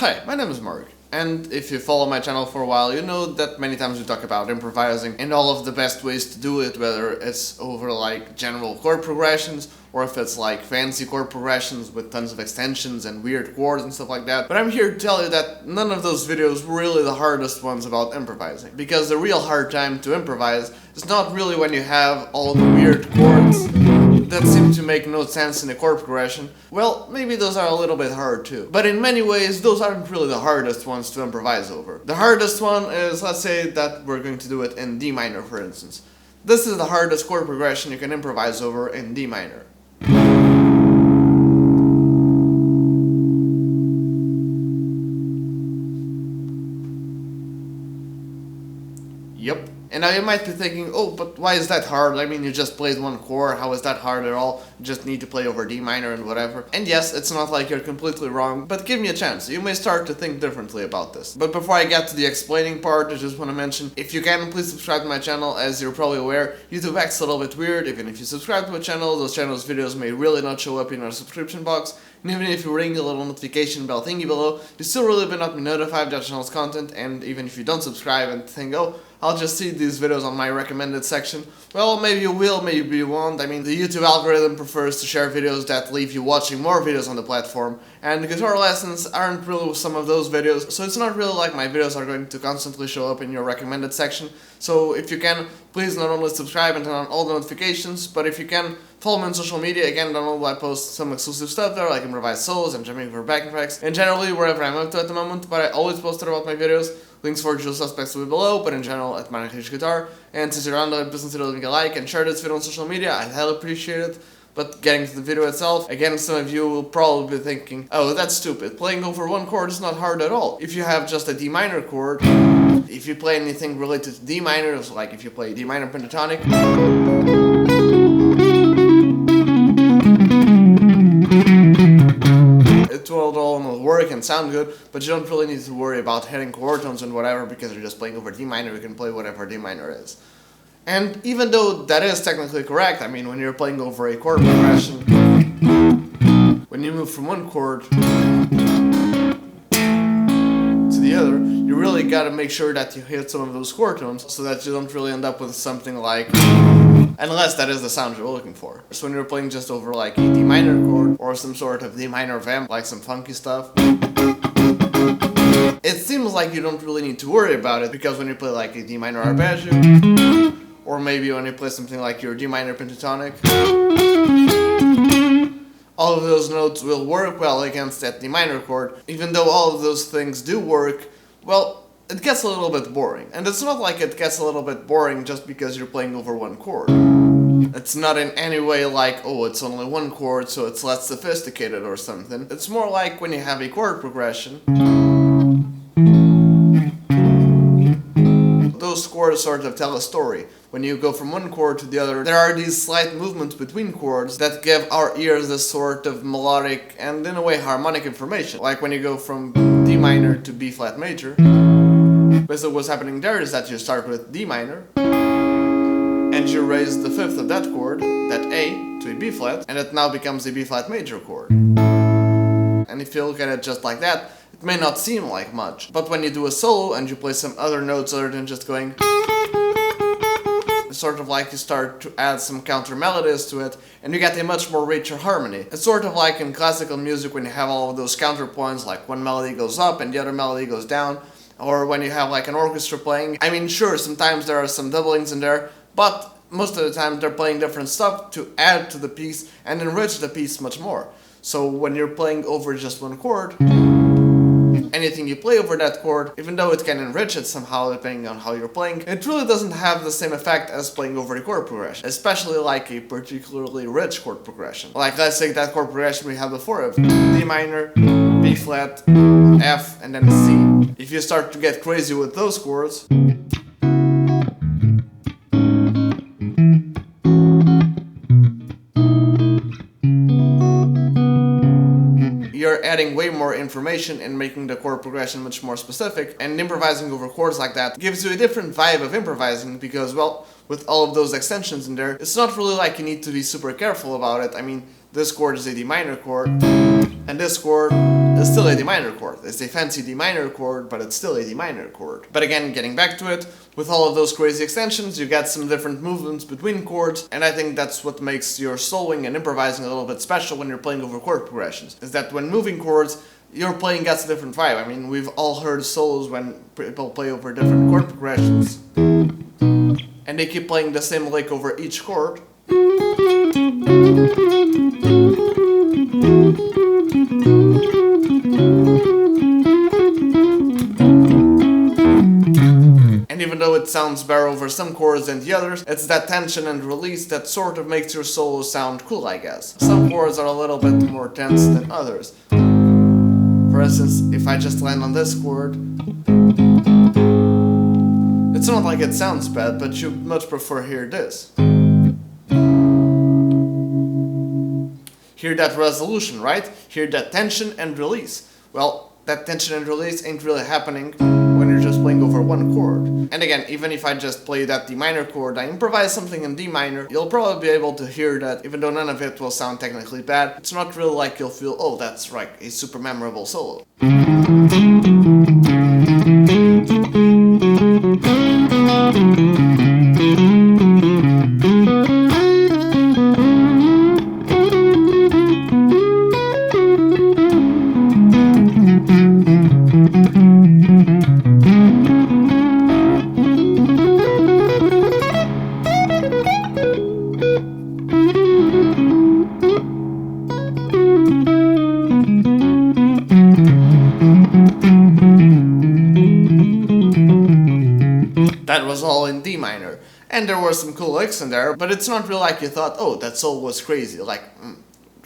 Hi, my name is Mark, and if you follow my channel for a while, you know that many times we talk about improvising and all of the best ways to do it, whether it's over like general chord progressions or if it's like fancy chord progressions with tons of extensions and weird chords and stuff like that. But I'm here to tell you that none of those videos were really the hardest ones about improvising, because the real hard time to improvise is not really when you have all the weird chords that seem to make no sense in a chord progression. Well, maybe those are a little bit hard too. But in many ways, those aren't really the hardest ones to improvise over. The hardest one is, let's say that we're going to do it in D minor, for instance. This is the hardest chord progression you can improvise over in D minor. Yep. And now you might be thinking, oh, but why is that hard? I mean, you just played one chord, how is that hard at all? You just need to play over D minor and whatever. And yes, it's not like you're completely wrong, but give me a chance. You may start to think differently about this. But before I get to the explaining part, I just want to mention, if you can, please subscribe to my channel. As you're probably aware, YouTube acts a little bit weird. Even if you subscribe to a channel, those channels' videos may really not show up in our subscription box. And even if you ring the little notification bell thingy below, you still really will not be notified of that channel's content. And even if you don't subscribe and think, oh, I'll just see these videos on my recommended section, well, maybe you will, maybe you won't. I mean, the YouTube algorithm prefers to share videos that leave you watching more videos on the platform, and guitar lessons aren't really some of those videos, so it's not really like my videos are going to constantly show up in your recommended section. So if you can, please not only subscribe and turn on all the notifications, but if you can, follow me on social media. Again, don't know, I post some exclusive stuff there, like improvised solos and jamming for backing tracks, and generally wherever I'm up to at the moment, but I always post about my videos. Links for usual suspects will be below, but in general at Mark Guitar. And since you're around, please consider leaving a like and share this video on social media. I'd highly appreciate it. But getting to the video itself, again, some of you will probably be thinking, oh, that's stupid. Playing over one chord is not hard at all. If you have just a D minor chord, if you play anything related to D minor, like if you play D minor pentatonic, it will all work and sound good, but you don't really need to worry about hitting chord tones and whatever, because you're just playing over D minor. You can play whatever D minor is. And even though that is technically correct, I mean, when you're playing over a chord progression, when you move from one chord to the other, you really gotta make sure that you hit some of those chord tones so that you don't really end up with something like, unless that is the sound you're looking for. So when you're playing just over like a D minor chord or some sort of D minor vamp, like some funky stuff, it seems like you don't really need to worry about it, because when you play like a D minor arpeggio, or maybe when you play something like your D minor pentatonic, all of those notes will work well against that D minor chord. Even though all of those things do work, well, it gets a little bit boring. And it's not like it gets a little bit boring just because you're playing over one chord. It's not in any way like, oh, it's only one chord, so it's less sophisticated or something. It's more like when you have a chord progression, those chords sort of tell a story. When you go from one chord to the other, there are these slight movements between chords that give our ears this sort of melodic and in a way harmonic information. Like when you go from D minor to B flat major, basically what's happening there is that you start with D minor, and you raise the fifth of that chord, that A, to a B flat, and it now becomes a B flat major chord. And if you look at it just like that, it may not seem like much. But when you do a solo and you play some other notes other than just going, it's sort of like you start to add some counter melodies to it, and you get a much more richer harmony. It's sort of like in classical music when you have all of those counterpoints, like one melody goes up and the other melody goes down, or when you have like an orchestra playing. I mean, sure, sometimes there are some doublings in there, but most of the time they're playing different stuff to add to the piece and enrich the piece much more. So when you're playing over just one chord, anything you play over that chord, even though it can enrich it somehow depending on how you're playing, it really doesn't have the same effect as playing over a chord progression, especially like a particularly rich chord progression. Like let's take that chord progression we had before of D minor, B flat, F, and then C. If you start to get crazy with those chords, you're adding way more information and making the chord progression much more specific, and improvising over chords like that gives you a different vibe of improvising, because, well, with all of those extensions in there, it's not really like you need to be super careful about it. I mean, this chord is a D minor chord, and this chord is still a D minor chord. It's a fancy D minor chord, but it's still a D minor chord. But again, getting back to it, with all of those crazy extensions, you get some different movements between chords, and I think that's what makes your soloing and improvising a little bit special when you're playing over chord progressions, is that when moving chords, your playing gets a different vibe. I mean, we've all heard solos when people play over different chord progressions, and they keep playing the same lick over each chord. And even though it sounds better over some chords than the others, it's that tension and release that sort of makes your solo sound cool, I guess. Some chords are a little bit more tense than others. For instance, if I just land on this chord, it's not like it sounds bad, but you much prefer hear this. Hear that resolution, right? Hear that tension and release. Well, that tension and release ain't really happening when you're just playing over one chord. And again, even if I just play that D minor chord, I improvise something in D minor, you'll probably be able to hear that, even though none of it will sound technically bad. It's not really like you'll feel, oh, that's like a super memorable solo. That was all in D minor, and there were some cool licks in there, but it's not really like you thought, oh, that solo was crazy, like,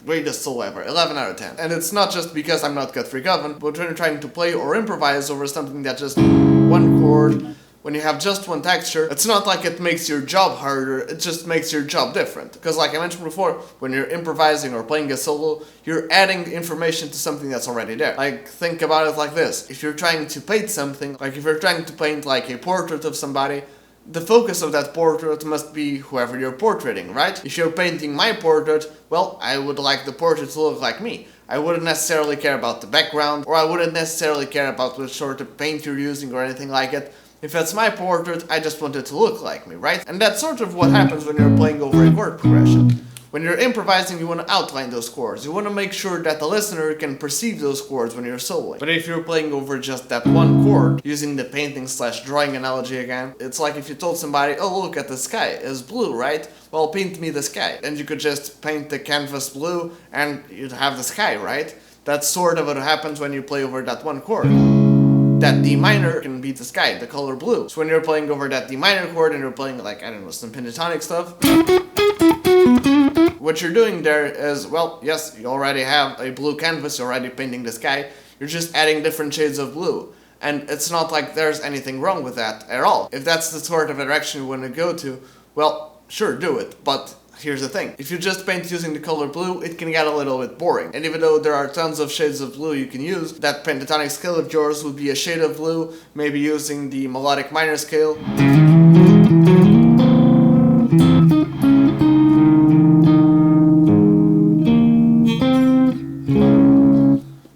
greatest solo ever, 11 out of 10. And it's not just because I'm not gut freak oven, but when you're trying to play or improvise over something that's just one chord, when you have just one texture, it's not like it makes your job harder, it just makes your job different. Because like I mentioned before, when you're improvising or playing a solo, you're adding information to something that's already there. Like, think about it like this. If you're trying to paint something, like if you're trying to paint like a portrait of somebody, the focus of that portrait must be whoever you're portraiting, right? If you're painting my portrait, well, I would like the portrait to look like me. I wouldn't necessarily care about the background, or I wouldn't necessarily care about what sort of paint you're using or anything like it. If it's my portrait, I just want it to look like me, right? And that's sort of what happens when you're playing over a chord progression. When you're improvising, you want to outline those chords. You want to make sure that the listener can perceive those chords when you're soloing. But if you're playing over just that one chord, using the painting/drawing analogy again, it's like if you told somebody, oh, look at the sky, it's blue, right? Well, paint me the sky. And you could just paint the canvas blue and you'd have the sky, right? That's sort of what happens when you play over that one chord. That D minor can be the sky, the color blue. So when you're playing over that D minor chord and you're playing like, I don't know, some pentatonic stuff, what you're doing there is, well, yes, you already have a blue canvas, you're already painting the sky, you're just adding different shades of blue. And it's not like there's anything wrong with that at all. If that's the sort of direction you want to go to, well, sure, do it, but here's the thing. If you just paint using the color blue, it can get a little bit boring. And even though there are tons of shades of blue you can use, that pentatonic scale of yours would be a shade of blue, maybe using the melodic minor scale.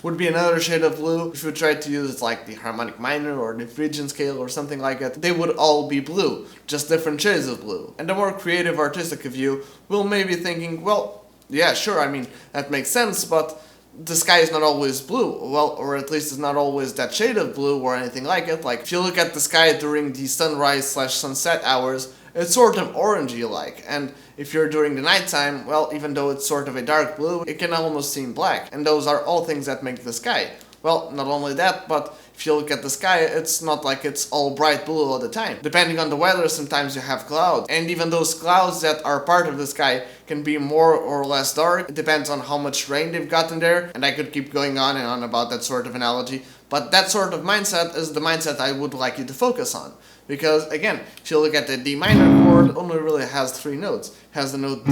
Would be another shade of blue. If you try to use like the harmonic minor or the Phrygian scale or something like that, they would all be blue, just different shades of blue. And the more creative artistic of you will maybe thinking, well, yeah, sure, I mean, that makes sense, but the sky is not always blue, well, or at least it's not always that shade of blue or anything like it. Like, if you look at the sky during the sunrise/sunset hours, it's sort of orangey like, and if you're during the nighttime, well, even though it's sort of a dark blue, it can almost seem black, and those are all things that make the sky. Well, not only that, but if you look at the sky, it's not like it's all bright blue all the time. Depending on the weather, sometimes you have clouds, and even those clouds that are part of the sky can be more or less dark. It depends on how much rain they've gotten there, and I could keep going on and on about that sort of analogy, but that sort of mindset is the mindset I would like you to focus on. Because, again, if you look at the D minor chord, it only really has 3 notes. It has the note D,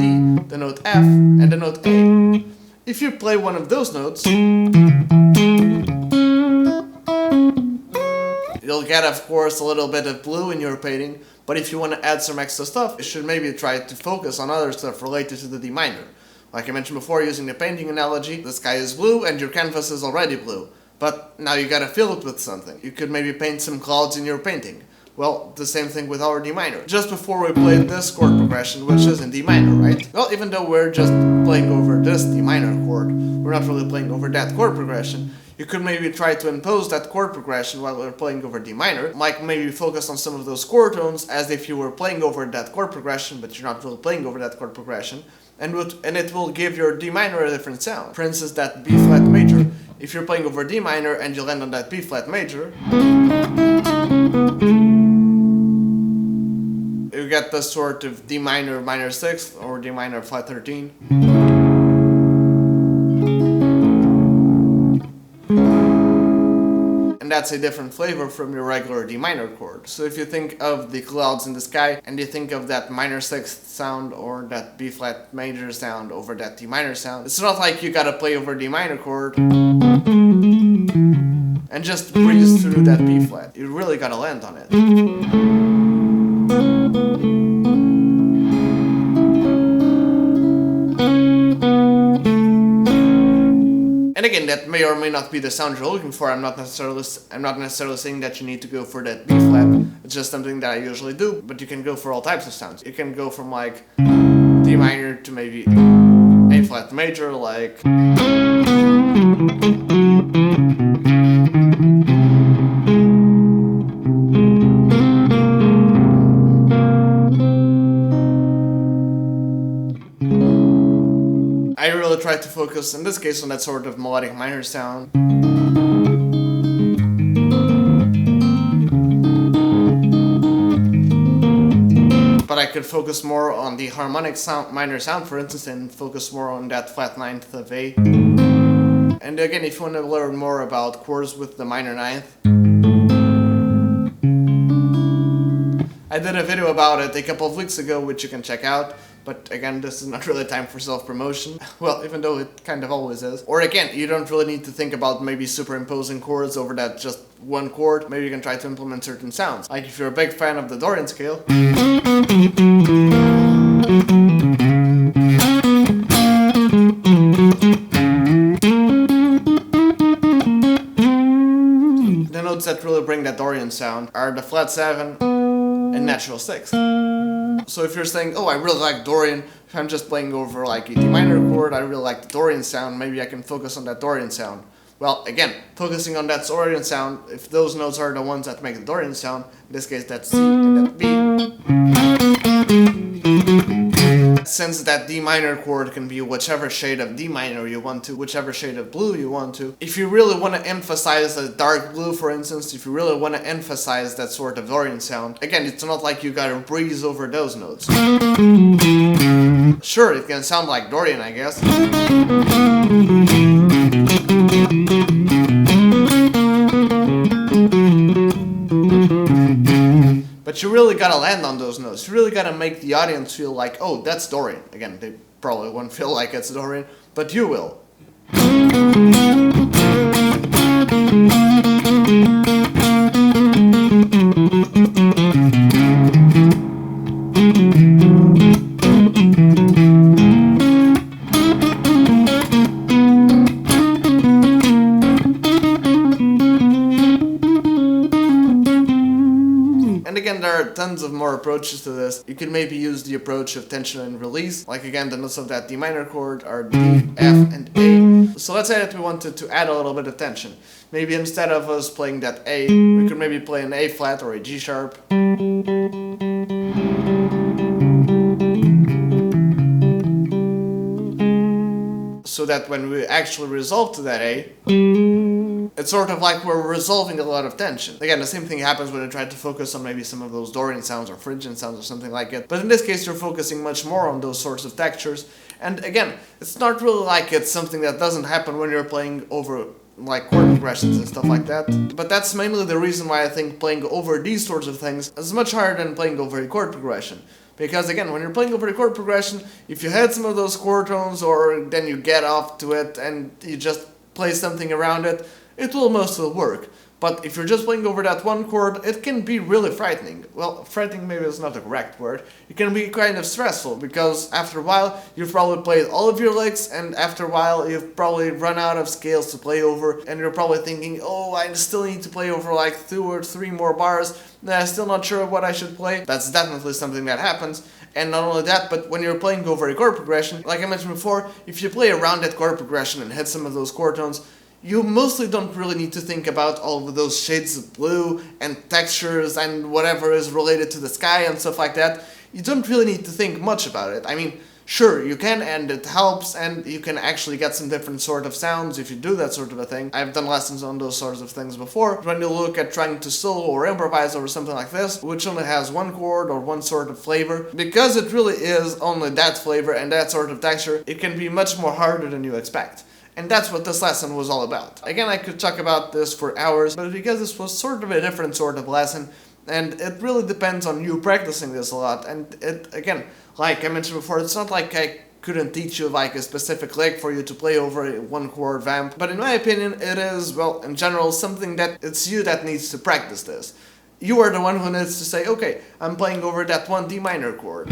the note F, and the note A. If you play one of those notes, you'll get, of course, a little bit of blue in your painting, but if you want to add some extra stuff, you should maybe try to focus on other stuff related to the D minor. Like I mentioned before, using the painting analogy, the sky is blue and your canvas is already blue. But now you gotta fill it with something. You could maybe paint some clouds in your painting. Well, the same thing with our D minor. Just before we played this chord progression, which is in D minor, right? Well, even though we're just playing over this D minor chord, we're not really playing over that chord progression. You could maybe try to impose that chord progression while we're playing over D minor. Like maybe focus on some of those chord tones as if you were playing over that chord progression, but you're not really playing over that chord progression. And it will give your D minor a different sound. For instance, that B flat major. If you're playing over D minor and you land on that B flat major, you get this sort of D minor minor 6th or D minor flat 13. And that's a different flavor from your regular D minor chord. So if you think of the clouds in the sky and you think of that minor 6th sound or that B flat major sound over that D minor sound, it's not like you gotta play over D minor chord and just breeze through that B flat. You really gotta land on it. And again, that may or may not be the sound you're looking for. I'm not necessarily saying that you need to go for that B flat. It's just something that I usually do, but you can go for all types of sounds. You can go from like D minor to maybe A flat major, like I really try to focus, in this case, on that sort of melodic minor sound. But I could focus more on the harmonic sound, minor sound, for instance, and focus more on that flat 9th of A. And again, if you want to learn more about chords with the minor 9th, I did a video about it a couple of weeks ago, which you can check out. But again, this is not really time for self-promotion. Well, even though it kind of always is. Or again, you don't really need to think about maybe superimposing chords over that just one chord. Maybe you can try to implement certain sounds. Like if you're a big fan of the Dorian scale, the notes that really bring that Dorian sound are the flat 7 and natural 6th. So if you're saying, oh, I really like Dorian, if I'm just playing over like a D minor chord, I really like the Dorian sound, maybe I can focus on that Dorian sound. Well, again, focusing on that Dorian sound, if those notes are the ones that make the Dorian sound, in this case that's C and that B, since that D minor chord can be whichever shade of D minor you want to, whichever shade of blue you want to. If you really want to emphasize a dark blue, for instance, if you really want to emphasize that sort of Dorian sound, again, it's not like you gotta breeze over those notes. Sure, it can sound like Dorian, I guess. But you really gotta land on those notes. You really gotta make the audience feel like, oh, that's Dorian. Again, they probably won't feel like it's Dorian, but you will. There are tons of more approaches to this. You can maybe use the approach of tension and release. Like again, the notes of that D minor chord are D, F, and A. So let's say that we wanted to add a little bit of tension. Maybe instead of us playing that A, we could maybe play an A flat or a G sharp. So that when we actually resolve to that A, it's sort of like we're resolving a lot of tension. Again, the same thing happens when you try to focus on maybe some of those Dorian sounds or Phrygian sounds or something like it. But in this case, you're focusing much more on those sorts of textures. And again, it's not really like it's something that doesn't happen when you're playing over like chord progressions and stuff like that. But that's mainly the reason why I think playing over these sorts of things is much harder than playing over a chord progression. Because again, when you're playing over a chord progression, if you had some of those chord tones or then you get off to it and you just play something around it, it will mostly work. But if you're just playing over that one chord, it can be really frightening. Well, frightening maybe is not the correct word. It can be kind of stressful, because after a while, you've probably played all of your licks, and after a while, you've probably run out of scales to play over, and you're probably thinking, oh, I still need to play over like 2 or 3 more bars, and I'm still not sure what I should play. That's definitely something that happens. And not only that, but when you're playing over a chord progression, like I mentioned before, if you play around that chord progression and hit some of those chord tones, you mostly don't really need to think about all of those shades of blue and textures and whatever is related to the sky and stuff like that. You don't really need to think much about it. I mean, sure, you can, and it helps, and you can actually get some different sort of sounds if you do that sort of a thing. I've done lessons on those sorts of things before. When you look at trying to solo or improvise over something like this, which only has one chord or one sort of flavor, because it really is only that flavor and that sort of texture, it can be much more harder than you expect. And that's what this lesson was all about. Again, I could talk about this for hours, but because this was sort of a different sort of lesson, and it really depends on you practicing this a lot, and it, again, like I mentioned before, it's not like I couldn't teach you like a specific lick for you to play over a one chord vamp, but in my opinion, it is, well, in general, something that it's you that needs to practice this. You are the one who needs to say, okay, I'm playing over that one D minor chord.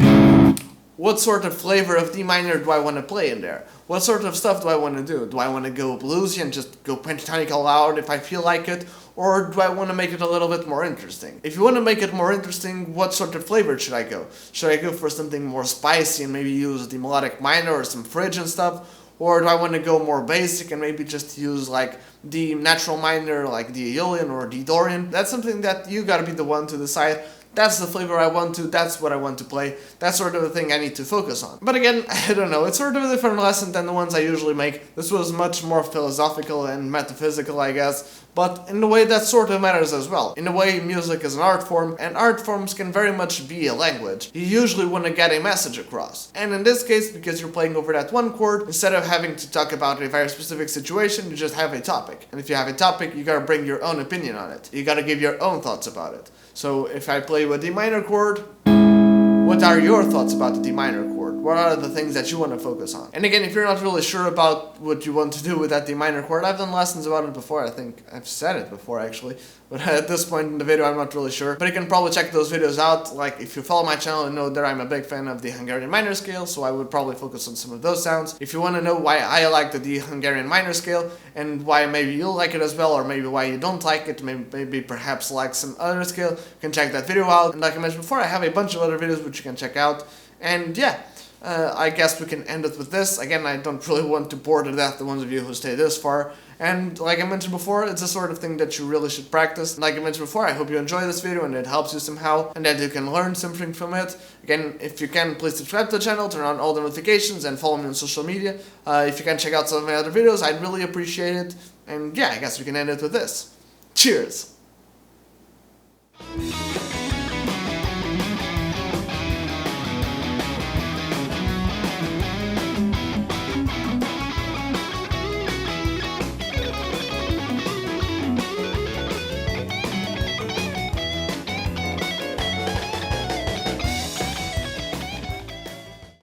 What sort of flavor of D minor do I want to play in there? What sort of stuff do I want to do? Do I want to go bluesy and just go pentatonic all out if I feel like it? Or do I want to make it a little bit more interesting? If you want to make it more interesting, what sort of flavor should I go? Should I go for something more spicy and maybe use the melodic minor or some fridge and stuff? Or do I want to go more basic and maybe just use like the natural minor, like the Aeolian or the Dorian? That's something that you gotta be the one to decide. That's the flavor I want to, that's what I want to play, that's sort of the thing I need to focus on. But again, I don't know, it's sort of a different lesson than the ones I usually make. This was much more philosophical and metaphysical, I guess, but in a way that sort of matters as well. In a way, music is an art form, and art forms can very much be a language. You usually want to get a message across. And in this case, because you're playing over that one chord, instead of having to talk about a very specific situation, you just have a topic. And if you have a topic, you gotta bring your own opinion on it. You gotta give your own thoughts about it. So if I play with D minor chord, what are your thoughts about the D minor chord? What are the things that you want to focus on? And again, if you're not really sure about what you want to do with that D minor chord, I've done lessons about it before. I think I've said it before actually, but at this point in the video I'm not really sure. But you can probably check those videos out. Like if you follow my channel, you know that I'm a big fan of the Hungarian minor scale, so I would probably focus on some of those sounds. If you want to know why I like the D Hungarian minor scale and why maybe you'll like it as well, or maybe why you don't like it, maybe perhaps like some other scale, you can check that video out. And like I mentioned before, I have a bunch of other videos which you can check out. And yeah, I guess we can end it with this. Again, I don't really want to bore to death the ones of you who stay this far. And like I mentioned before, it's the sort of thing that you really should practice. And like I mentioned before, I hope you enjoy this video and it helps you somehow, and that you can learn something from it. Again, if you can, please subscribe to the channel, turn on all the notifications, and follow me on social media. If you can check out some of my other videos, I'd really appreciate it. And yeah, I guess we can end it with this. Cheers!